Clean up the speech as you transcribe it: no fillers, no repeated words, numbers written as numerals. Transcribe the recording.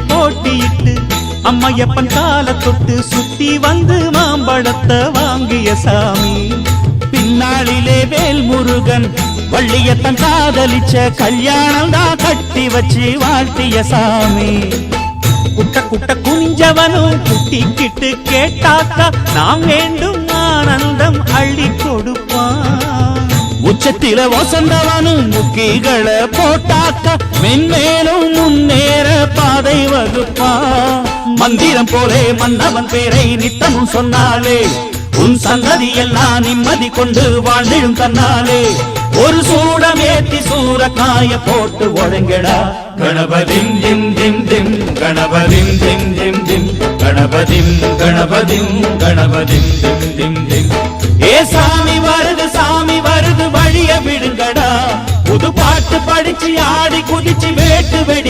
போட்டியிட்டு அம்மையப்பன் கால தொட்டு சுத்தி வந்து மாம்பழத்தை வாங்கிய சாமி. பின்னாளிலே வேல்முருகன் வள்ளியத்தன் காதலிச்ச கல்யாணம் தான் கட்டி வச்சு வாழ்த்திய சாமி. குட்ட குட்ட குஞ்சவனும் குட்டிக்கிட்டு கேட்டாக்கா நாம் வேண்டும் ஆனந்தம் அள்ளி கொடுப்பான். உச்சத்தில வசந்தவனும் முக்கிகளை போட்டாக்கா மென்மேலும் முன்னேற பாதை வகுப்பான். மந்திரம் போலே மன்னவன் பேரை நித்தமும் சொன்னாலே உன் சந்ததி எல்லாம் நிம்மதி கொண்டு வாழ்ந்திடும் தன்னாலே. ஒரு சூடமேத்தி சூரக்காய போட்டு ஒழுங்கடா. கணபதிம் திம் திம் திம் கணபதிம் திம் திம் திம் கணபதிம் கணபதிம் கணபதிம் திம் திம் திம். ஏ சாமி வருது வழிய விடுங்கடா. புது பாட்டு படிச்சு ஆடி குதிச்சு வேட்டு வெடி